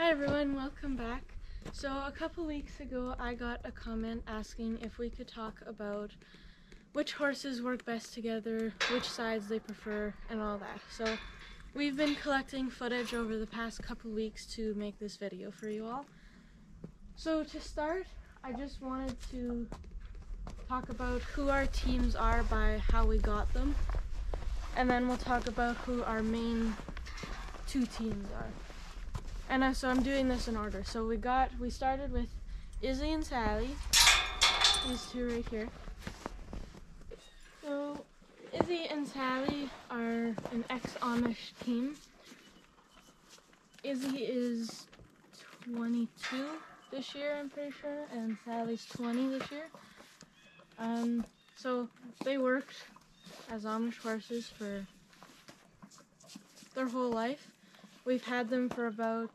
Hi everyone, welcome back. So a couple weeks ago I got a comment asking if we could talk about which horses work best together, which sides they prefer, and all that. So we've been collecting footage over the past couple weeks to make this video for you all. So to start, I just wanted to talk about who our teams are by how we got them, and then we'll talk about who our main two teams are. And so I'm doing this in order. So we started with Izzy and Sally, these two right here. So Izzy and Sally are an ex-Amish team. Izzy is 22 this year, I'm pretty sure, and Sally's 20 this year. So they worked as Amish horses for their whole life. We've had them for about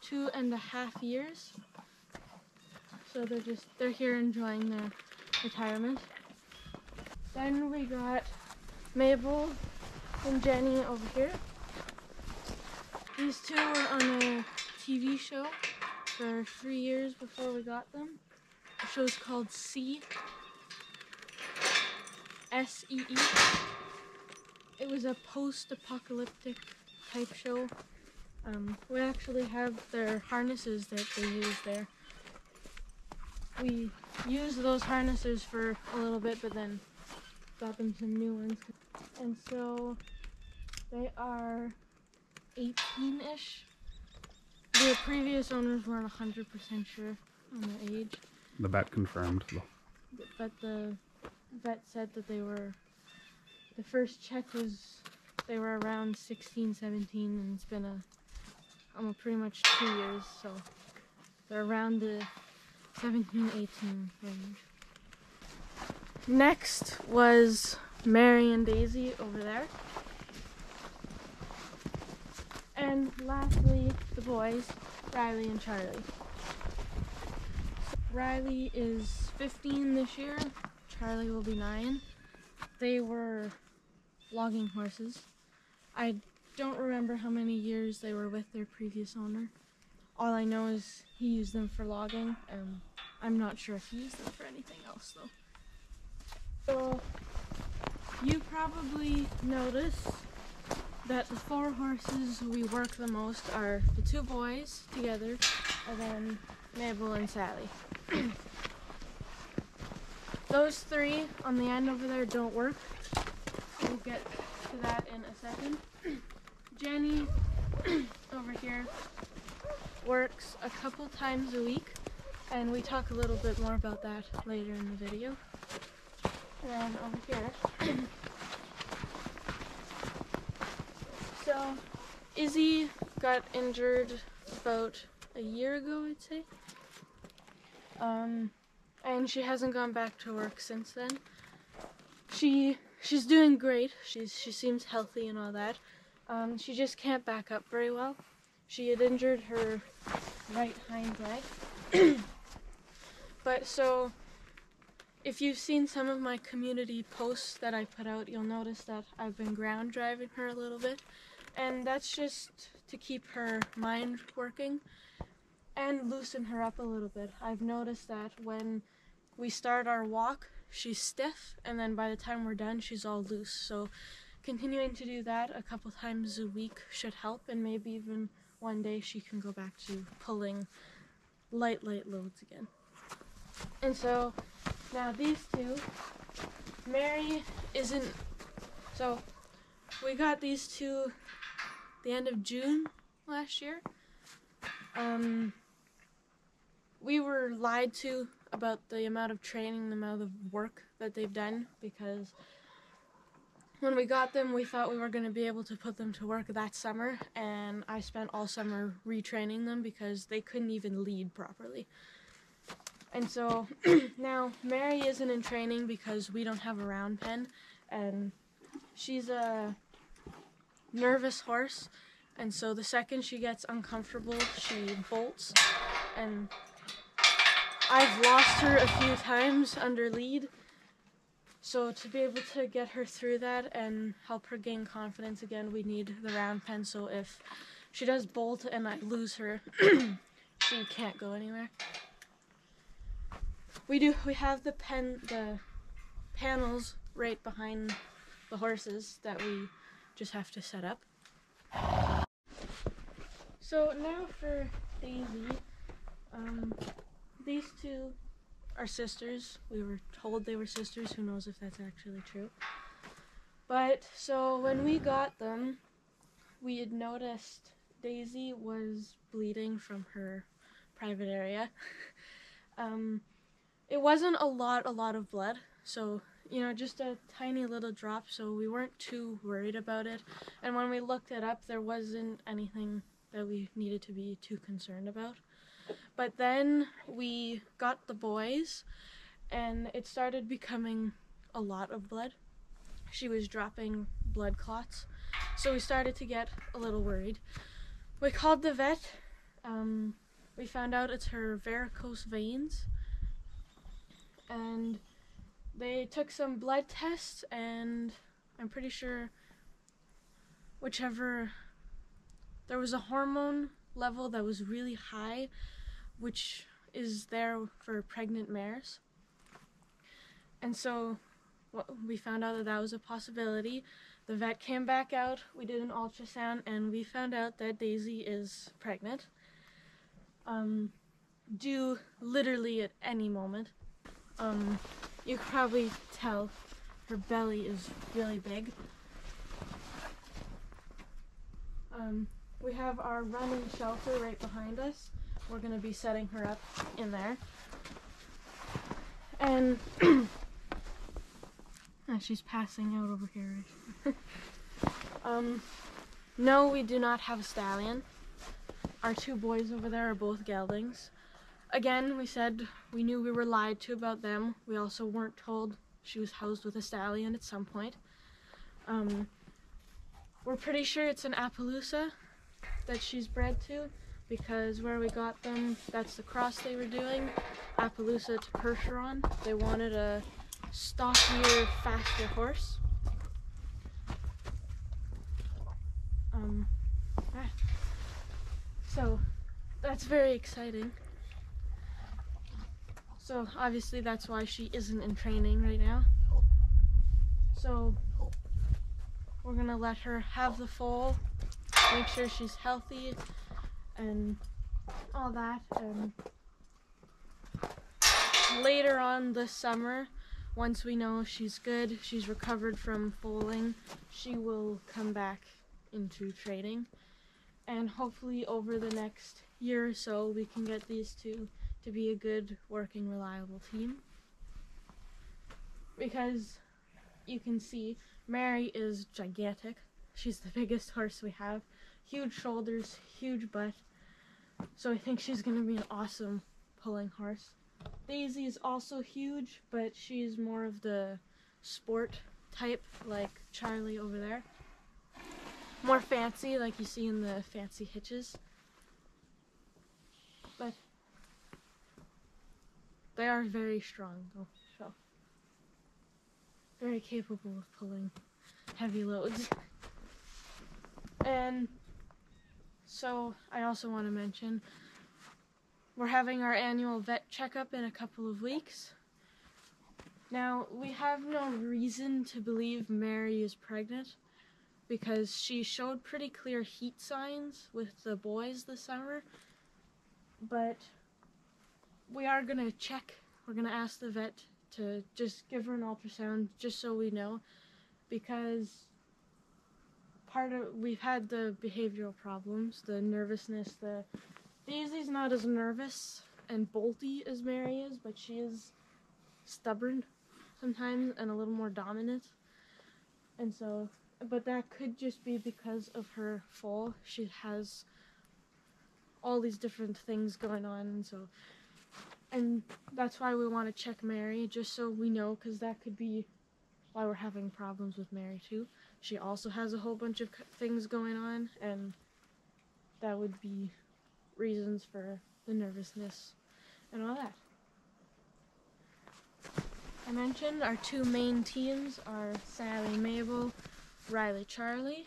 2.5 years. So they're here enjoying their retirement. Then we got Mabel and Jenny over here. These two were on a TV show for 3 years before we got them. The show's called See. S-E-E. It was a post-apocalyptic type show. We actually have their harnesses that they use there. We used those harnesses for a little bit, but then got them some new ones. And so they are 18-ish. The previous owners weren't 100% sure on their age. The vet confirmed though. But the vet said that the first check was they were around 16, 17, and it's been pretty much 2 years, so they're around the 17, 18 range. Next was Mary and Daisy over there. And lastly, the boys, Riley and Charlie. Riley is 15 this year, Charlie will be 9. They were logging horses. I don't remember how many years they were with their previous owner. All I know is he used them for logging. I'm not sure if he used them for anything else though. So you probably notice that the 4 horses we work the most are the 2 boys together, and then Mabel and Sally. Those 3 on the end over there don't work. We'll get to that in a second. Jenny over here works a couple times a week, and we talk a little bit more about that later in the video. And then over here, so Izzy got injured about a year ago, I'd say, and she hasn't gone back to work since then. She's doing great. She seems healthy and all that. She just can't back up very well. She had injured her right hind leg. But so, if you've seen some of my community posts that I put out, you'll notice that I've been ground driving her a little bit. And that's just to keep her mind working and loosen her up a little bit. I've noticed that when we start our walk, she's stiff, and then by the time we're done, she's all loose. So continuing to do that a couple times a week should help, and maybe even one day she can go back to pulling light loads again. And so now these two, Mary isn't, so we got these two the end of June last year. We were lied to about the amount of training, the amount of work that they've done, because when we got them, we thought we were going to be able to put them to work that summer, and I spent all summer retraining them because they couldn't even lead properly. And so now Mary isn't in training because we don't have a round pen, and she's a nervous horse, and so the second she gets uncomfortable, she bolts, and I've lost her a few times under lead. So to be able to get her through that and help her gain confidence again, we need the round pen. So if she does bolt and I lose her, she can't go anywhere. We have the panels right behind the horses that we just have to set up. So now for Daisy, these two are sisters. We were told they were sisters. Who knows if that's actually true. But so when we got them, we had noticed Daisy was bleeding from her private area. It wasn't a lot of blood, so just a tiny little drop, so we weren't too worried about it. And when we looked it up, there wasn't anything that we needed to be too concerned about. But then we got the boys, and it started becoming a lot of blood. She was dropping blood clots, so we started to get a little worried. We called the vet. We found out it's her varicose veins, and they took some blood tests, and I'm pretty sure there was a hormone level that was really high, which is there for pregnant mares. And so we found out that was a possibility. The vet came back out, we did an ultrasound, and we found out that Daisy is pregnant. Due literally at any moment. You can probably tell her belly is really big. We have our running shelter right behind us. We're going to be setting her up in there. And she's passing out over here. No, we do not have a stallion. Our two boys over there are both geldings. Again, we said we knew we were lied to about them. We also weren't told she was housed with a stallion at some point. We're pretty sure it's an Appaloosa that she's bred to, because where we got them, that's the cross they were doing, Appaloosa to Percheron. They wanted a stockier, faster horse. So that's very exciting. So obviously that's why she isn't in training right now. So we're gonna let her have the foal, make sure she's healthy and all that. And later on this summer, once we know she's good, she's recovered from foaling, she will come back into training. And hopefully over the next year or so, we can get these two to be a good, working, reliable team. Because you can see, Mary is gigantic. She's the biggest horse we have. Huge shoulders, huge butt. So I think she's going to be an awesome pulling horse. Daisy is also huge, but she's more of the sport type, like Charlie over there. More fancy, like you see in the fancy hitches. But they are very strong, though, so very capable of pulling heavy loads. And so I also want to mention, we're having our annual vet checkup in a couple of weeks. Now, we have no reason to believe Mary is pregnant, because she showed pretty clear heat signs with the boys this summer. But we are going to check. We're going to ask the vet to just give her an ultrasound, just so we know, because we've had the behavioral problems, the nervousness. Daisy's not as nervous and bolty as Mary is, but she is stubborn sometimes and a little more dominant. And so, but that could just be because of her foal. She has all these different things going on, and that's why we want to check Mary, just so we know, because that could be why we're having problems with Mary too. She also has a whole bunch of things going on, and that would be reasons for the nervousness and all that. I mentioned our two main teams are Sally Mabel, Riley Charlie.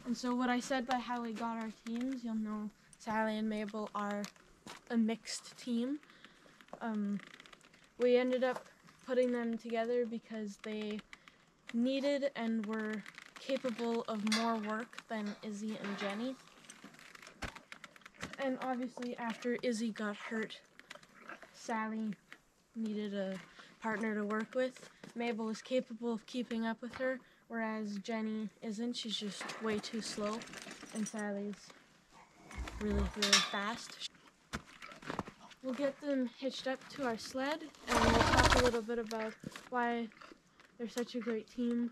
And so what I said by how we got our teams, you'll know Sally and Mabel are a mixed team. We ended up putting them together because they needed and were capable of more work than Izzy and Jenny. And obviously after Izzy got hurt, Sally needed a partner to work with. Mabel is capable of keeping up with her, whereas Jenny isn't. She's just way too slow, and Sally's really, really fast. We'll get them hitched up to our sled, and we'll talk a little bit about why they're such a great team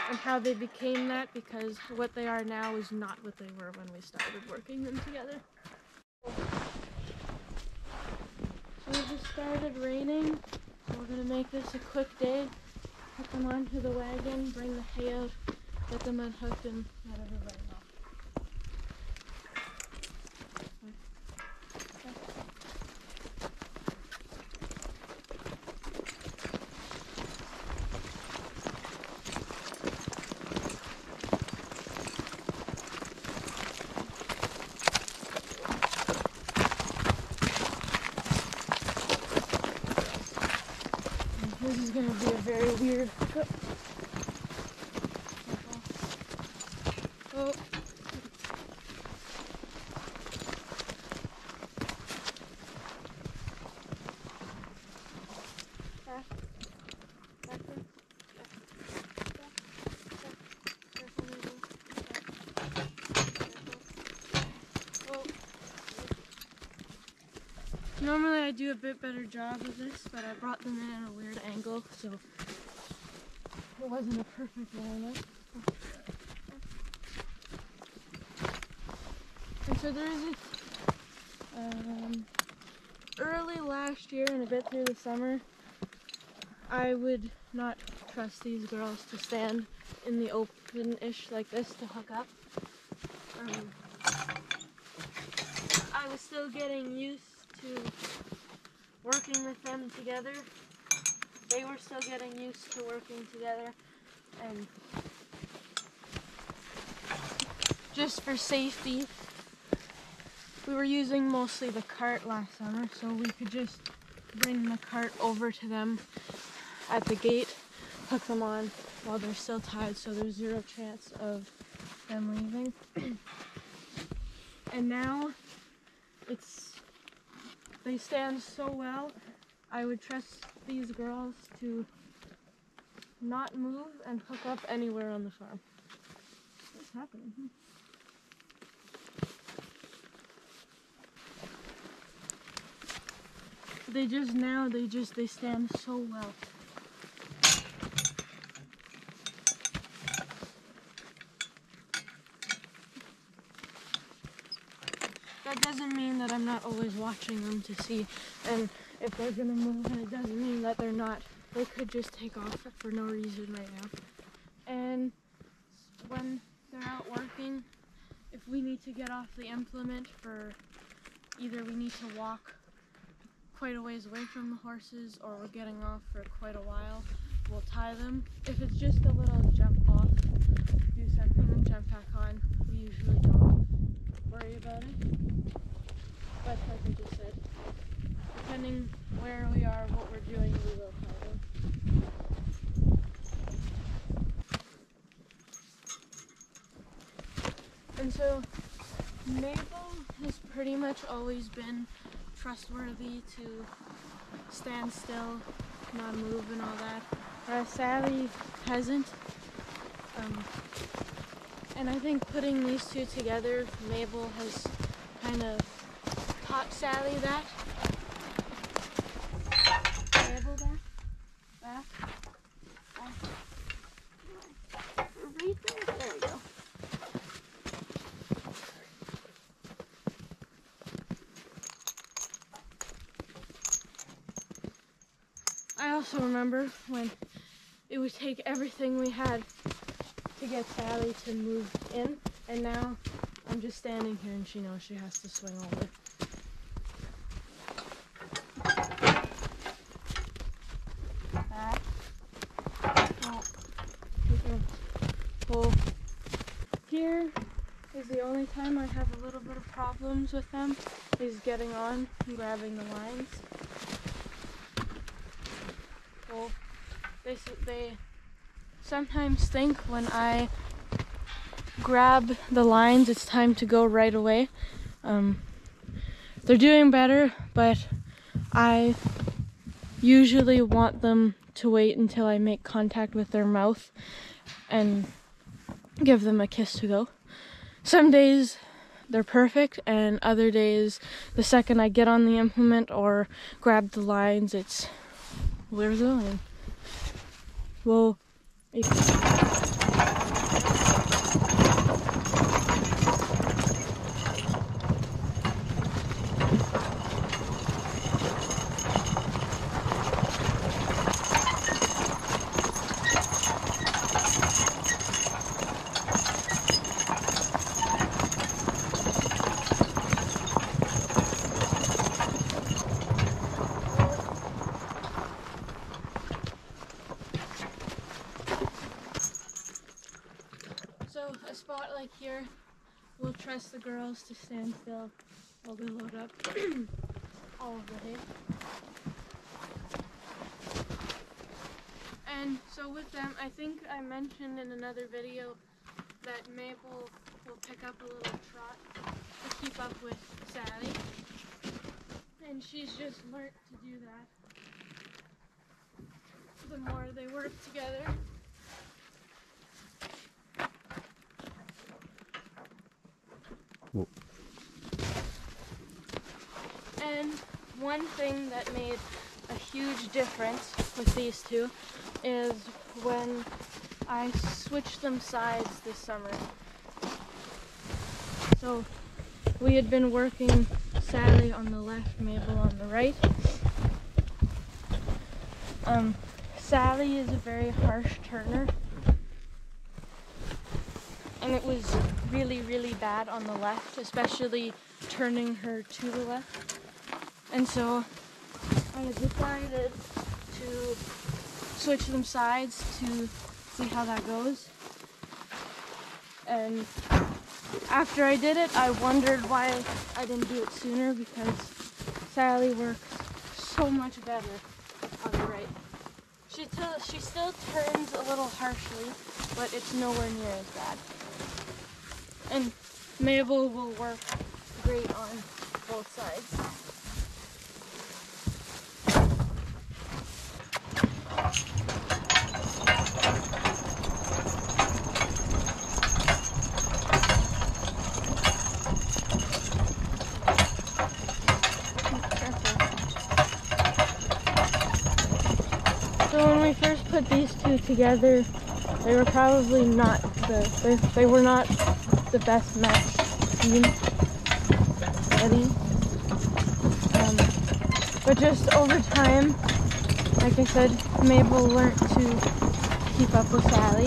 and how they became that, because what they are now is not what they were when we started working them together. So it just started raining, so we're going to make this a quick day. Put them onto the wagon, bring the hay out, get them unhooked, and let everybody off. This is going to be a very weird hookup. Oh. Back. Back there. Normally I do a bit better job of this, but I brought them in at a weird angle, so it wasn't a perfect lineup. And so there is early last year and a bit through the summer, I would not trust these girls to stand in the open-ish like this to hook up. I was still getting used to working with them together. They were still getting used to working together, and just for safety, we were using mostly the cart last summer, so we could just bring the cart over to them at the gate, hook them on while they're still tied, so there's zero chance of them leaving. And now they stand so well, I would trust these girls to not move and hook up anywhere on the farm. What's happening? They stand so well. That doesn't mean that I'm not always watching them to see and if they're gonna move, and it doesn't mean that they're not. They could just take off for no reason right now. And when they're out working, if we need to get off the implement for either we need to walk quite a ways away from the horses or we're getting off for quite a while, we'll tie them. If it's just a little jump off, do something and jump back on, we usually don't worry about it. But like I just said, depending where we are, what we're doing, we will tie them. And so Mabel has pretty much always been trustworthy to stand still, not move and all that, whereas Sally hasn't. And I think putting these two together, Mabel has kind of taught Sally that. Mabel, back. Right there. There we go. I also remember when it would take everything we had to get Sally to move in, and now I'm just standing here and she knows she has to swing over. Back. Oh. Pull. Here. The only time I have a little bit of problems with them is getting on and grabbing the lines. Well, they sometimes think when I grab the lines it's time to go right away. They're doing better, but I usually want them to wait until I make contact with their mouth and give them a kiss to go. Some days they're perfect, and other days, the second I get on the implement or grab the lines, it's, where's the line? Well, so a spot like here, we'll trust the girls to stand still while we load up all of the hay. And so with them, I think I mentioned in another video that Mabel will pick up a little trot to keep up with Sally. And she's just learnt to do that the more they work together. Whoa. And one thing that made a huge difference with these two is when I switched them sides this summer. So we had been working Sally on the left, Mabel on the right. Sally is a very harsh turner, and it was really, really bad on the left, especially turning her to the left. And so I decided to switch them sides to see how that goes. And after I did it, I wondered why I didn't do it sooner, because Sally works so much better on the right. She still turns a little harshly, but it's nowhere near as bad. And Mabel will work great on both sides. So when we first put these two together, they were probably not they were not the best match team already. But just over time, like I said, Mabel learnt to keep up with Sally,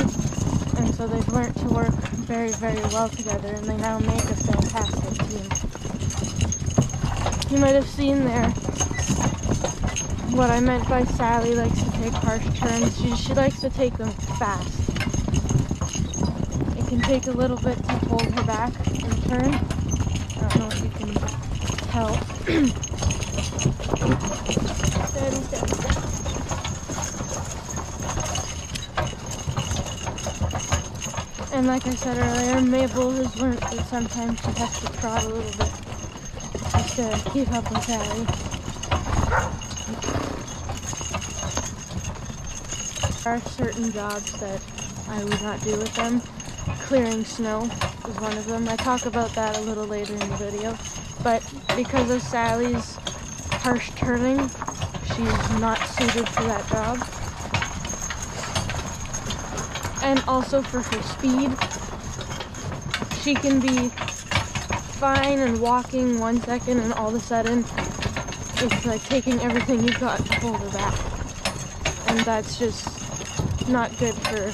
and so they've learnt to work very, very well together, and they now make a fantastic team. You might have seen there what I meant by Sally likes to take harsh turns. She likes to take them fast. It can take a little bit to hold her back and turn. I don't know if you can tell. Steady, steady, steady. And like I said earlier, Mabel has learned that sometimes she has to trot a little bit just to keep up with Sally. There are certain jobs that I would not do with them. Clearing snow is one of them. I talk about that a little later in the video. But because of Sally's harsh turning, she's not suited for that job. And also for her speed. She can be fine and walking 1 second, and all of a sudden it's like taking everything you've got to hold her back. And that's just not good for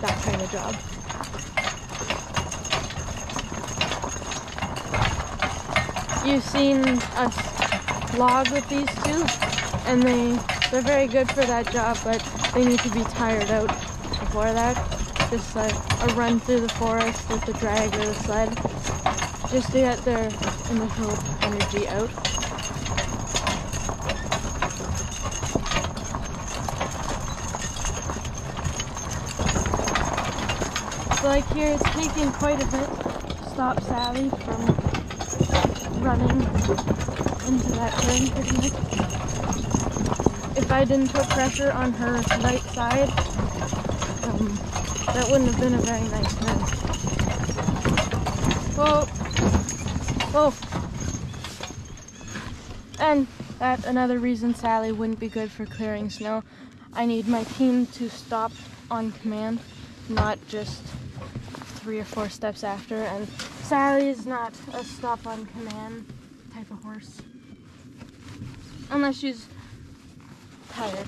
that kind of job. You've seen us log with these two, and they're very good for that job, but they need to be tired out before that. Just like a run through the forest with the drag or the sled. just to get their initial energy out. So like here, it's taking quite a bit to stop Sally from running into that turn pretty much. If I didn't put pressure on her right side, that wouldn't have been a very nice turn. Whoa! Whoa! And that's another reason Sally wouldn't be good for clearing snow. I need my team to stop on command, not just 3 or 4 steps after, and Sally is not a stop on command type of horse. Unless she's tired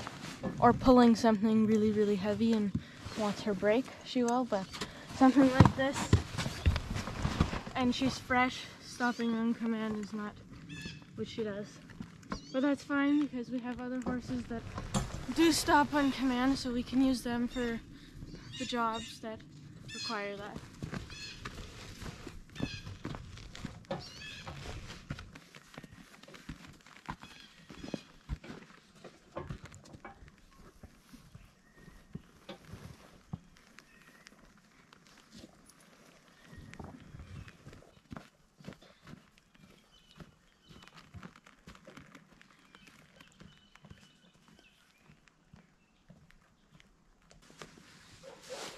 or pulling something really, really heavy and wants her break, she will, but something like this, and she's fresh, stopping on command is not what she does. But that's fine because we have other horses that do stop on command, so we can use them for the jobs that require that.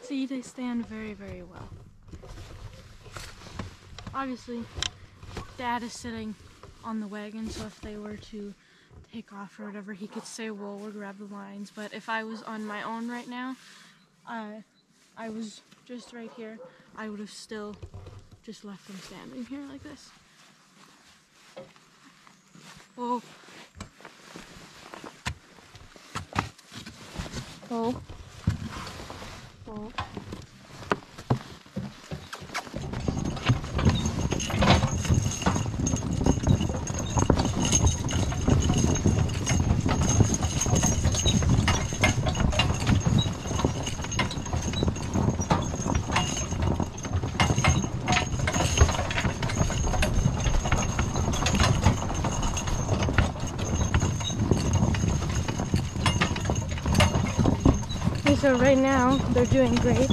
See, they stand very, very well. Obviously, Dad is sitting on the wagon, so if they were to take off or whatever, he could say, "Well, we'll grab the lines." But if I was on my own right now, I was just right here, I would have still just left them standing here like this. Whoa. Whoa. Whoa. So right now, they're doing great.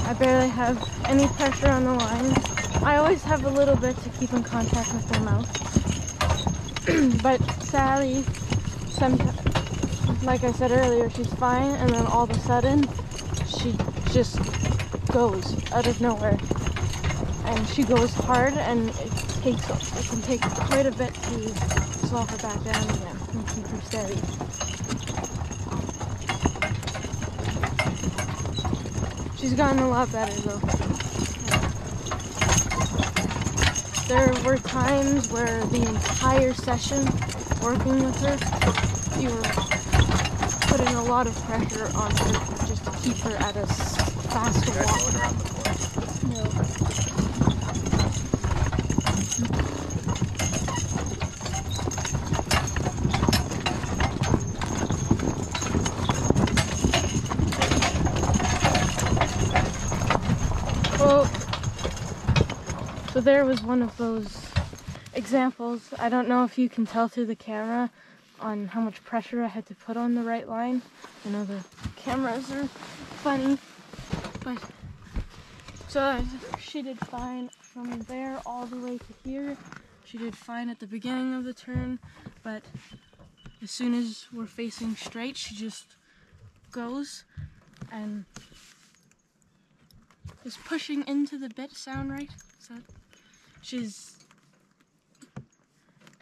I barely have any pressure on the line. I always have a little bit to keep in contact with their mouth. But Sally, sometimes, like I said earlier, she's fine, and then all of a sudden, she just goes out of nowhere. And she goes hard, and it can take quite a bit to slow her back down again and keep her steady. She's gotten a lot better though. There were times where the entire session working with her, you were putting a lot of pressure on her just to keep her at a faster walk. No. So there was one of those examples. I don't know if you can tell through the camera on how much pressure I had to put on the right line. I know the cameras are funny, but so she did fine from there all the way to here. She did fine at the beginning of the turn, but as soon as we're facing straight, she just goes. And is pushing into the bit sound right? Is that?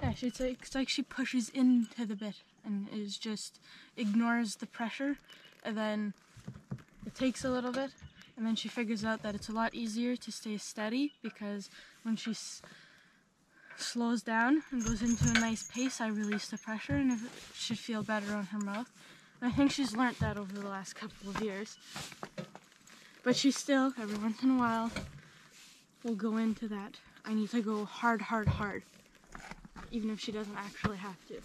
It's like she pushes into the bit and is just ignores the pressure, and then it takes a little bit, and then she figures out that it's a lot easier to stay steady because when she slows down and goes into a nice pace, I release the pressure and it should feel better on her mouth. And I think she's learnt that over the last couple of years. But she still, every once in a while, will go into that. I need to go hard, hard, hard, even if she doesn't actually have to.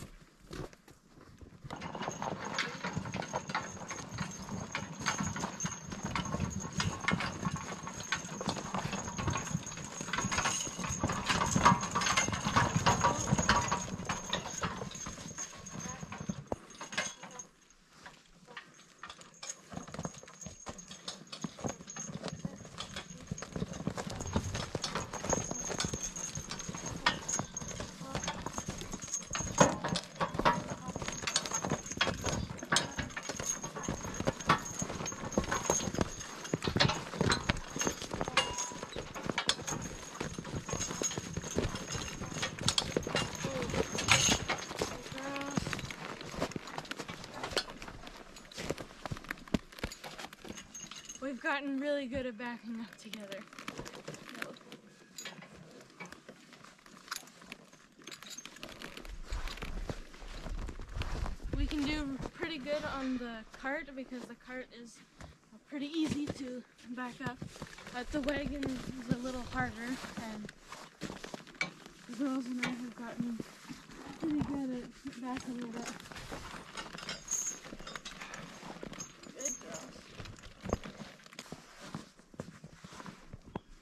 gotten really good at backing up together. So. We can do pretty good on the cart because the cart is pretty easy to back up. But the wagon is a little harder, and the girls and I have gotten pretty good at backing it up. Good girls.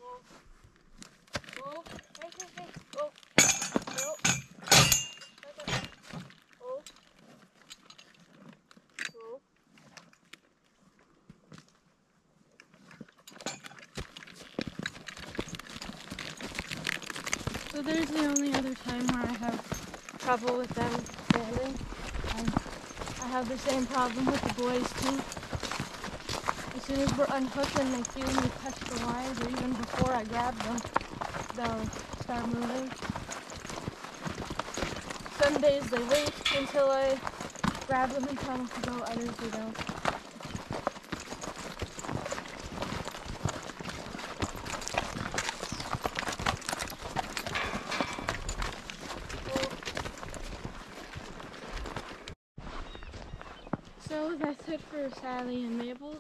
Whoa. Whoa. Hey, hey, hey. Whoa. Whoa. Okay. Whoa. Whoa. So there's the only other time where I have trouble with them standing. I have the same problem with the boys too. As soon as we're unhooked and they feel me touch the lines, or even before I grab them, they'll start moving. Some days they wait until I grab them and tell them to go, others they don't. So that's it for Sally and Mabel.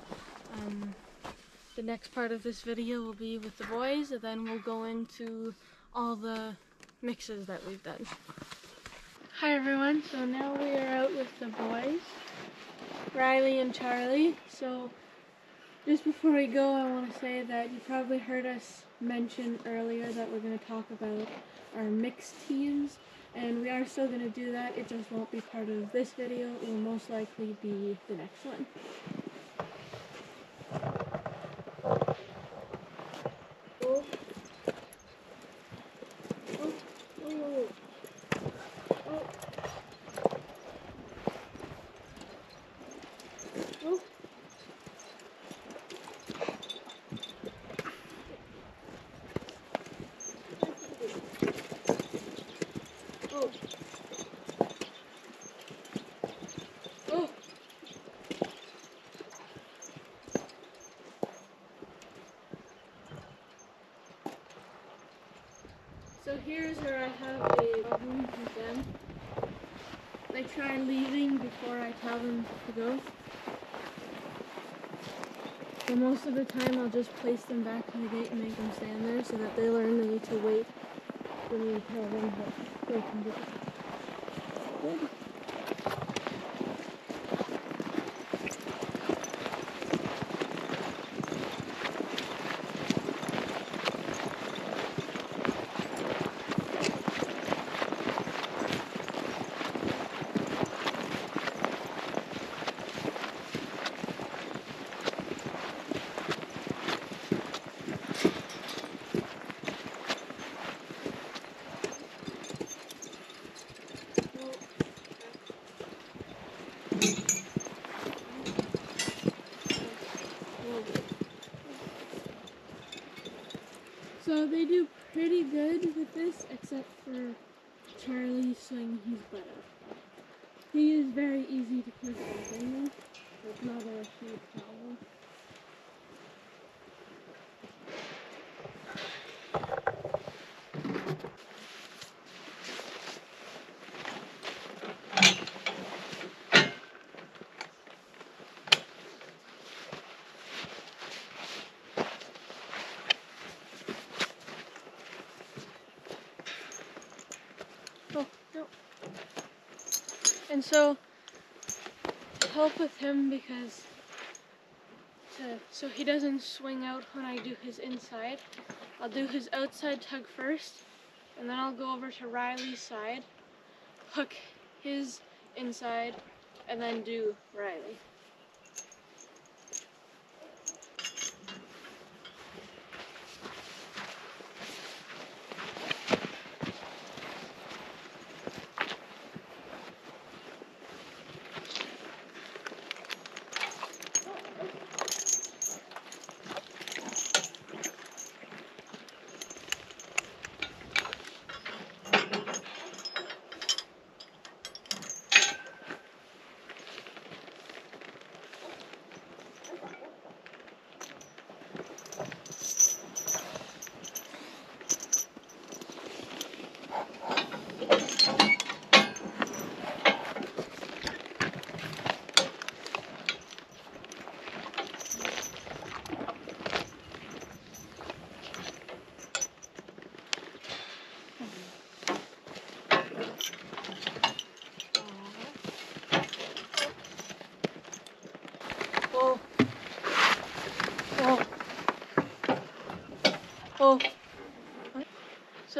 The next part of this video will be with the boys, and then we'll go into all the mixes that we've done. Hi everyone, so now we are out with the boys, Riley and Charlie. So just before we go, I want to say that you probably heard us mention earlier that we're going to talk about our mixed teams. And we are still going to do that, it just won't be part of this video, it will most likely be the next one. Oh. Oh. Oh. Oh. Oh. Oh. Oh. So here's where I have a problem with them. They try leaving before I tell them to go. So most of the time I'll just place them back in the gate and make them stand there so that they learn they need to wait when you tell them that they can go. Good. So they do pretty good with this, except for Charlie swinging his butt up. He is very easy to push back in though, so it's not a huge problem. Oh, no. And so, to help with him because, so he doesn't swing out when I do his inside, I'll do his outside tug first, and then I'll go over to Riley's side, hook his inside, and then do Riley.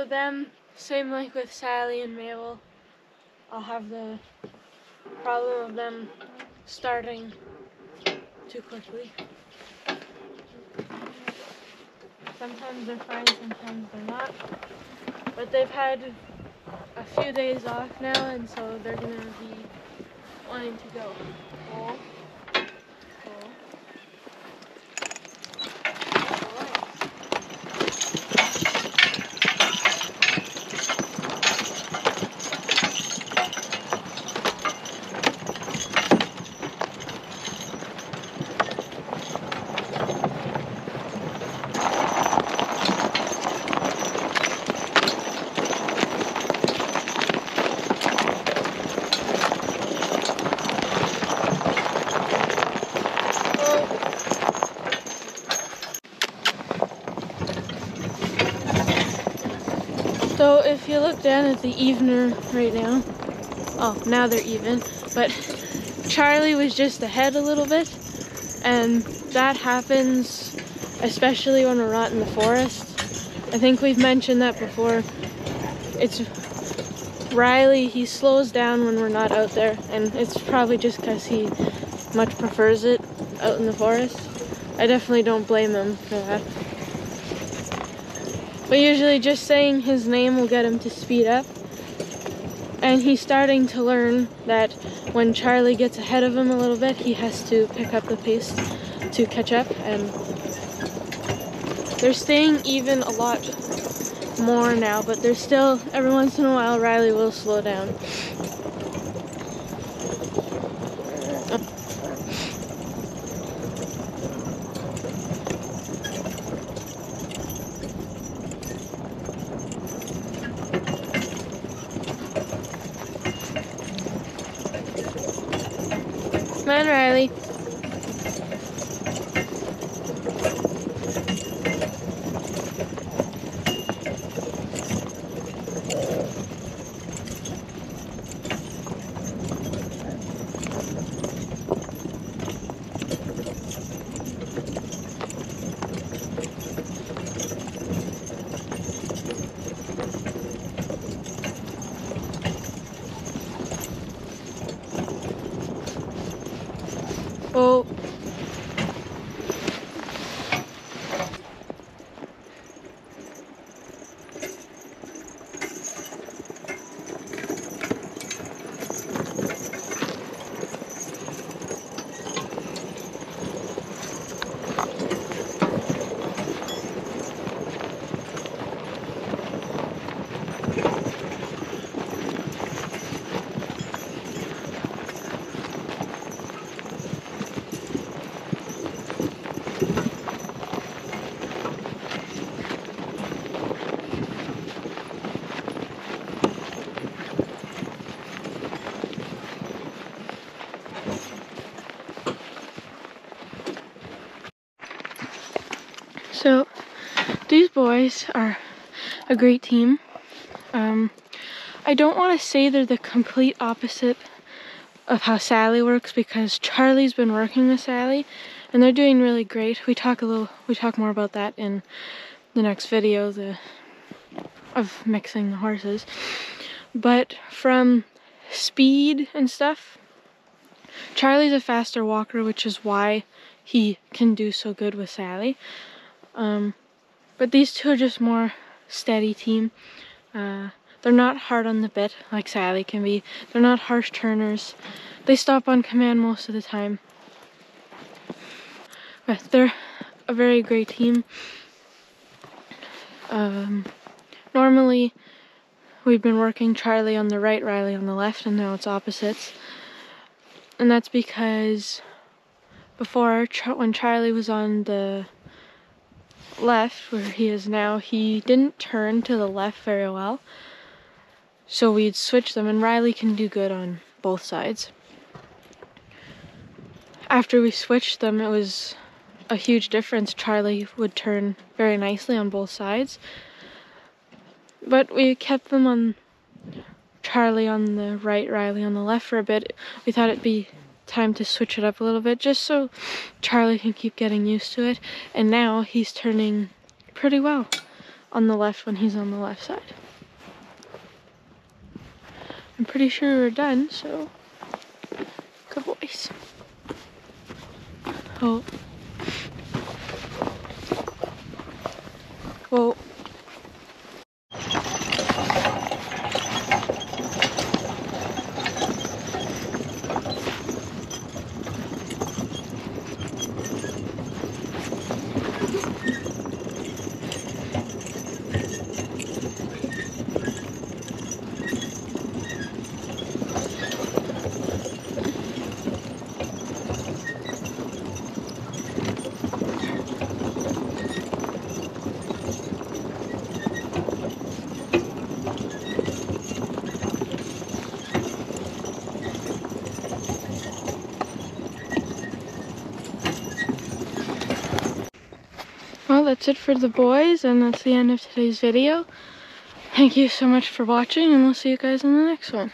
them, same like with Sally and Mabel, I'll have the problem of them starting too quickly. Sometimes they're fine, sometimes they're not. But they've had a few days off now, and so they're gonna be wanting to go. Pull. Pull. So if you look down at the evener right now, oh, now they're even, but Charlie was just ahead a little bit, and that happens especially when we're not in the forest. I think we've mentioned that before. It's Riley, he slows down when we're not out there, and it's probably just because he much prefers it out in the forest. I definitely don't blame him for that. But usually just saying his name will get him to speed up. And he's starting to learn that when Charlie gets ahead of him a little bit, he has to pick up the pace to catch up. And they're staying even a lot more now, but there's still, every once in a while, Riley will slow down. Come on, Riley. Oh. So these boys are a great team. I don't want to say they're the complete opposite of how Sally works, because Charlie's been working with Sally and they're doing really great. We talk more about that in the next video of mixing the horses. But from speed and stuff, Charlie's a faster walker, which is why he can do so good with Sally. But these two are just more steady team. They're not hard on the bit like Sally can be. They're not harsh turners. They stop on command most of the time. But they're a very great team. Normally, we've been working Charlie on the right, Riley on the left, and now it's opposites. And that's because before, when Charlie was on the left, where he is now, he didn't turn to the left very well. So we'd switch them, and Riley can do good on both sides. After we switched them, it was a huge difference. Charlie would turn very nicely on both sides. But we kept them on Charlie on the right, Riley on the left for a bit. We thought it'd be time to switch it up a little bit, just so Charlie can keep getting used to it. And now he's turning pretty well on the left when he's on the left side. I'm pretty sure we're done, so good boys. Oh. Whoa. Well, that's it for the boys, and that's the end of today's video. Thank you so much for watching, and we'll see you guys in the next one.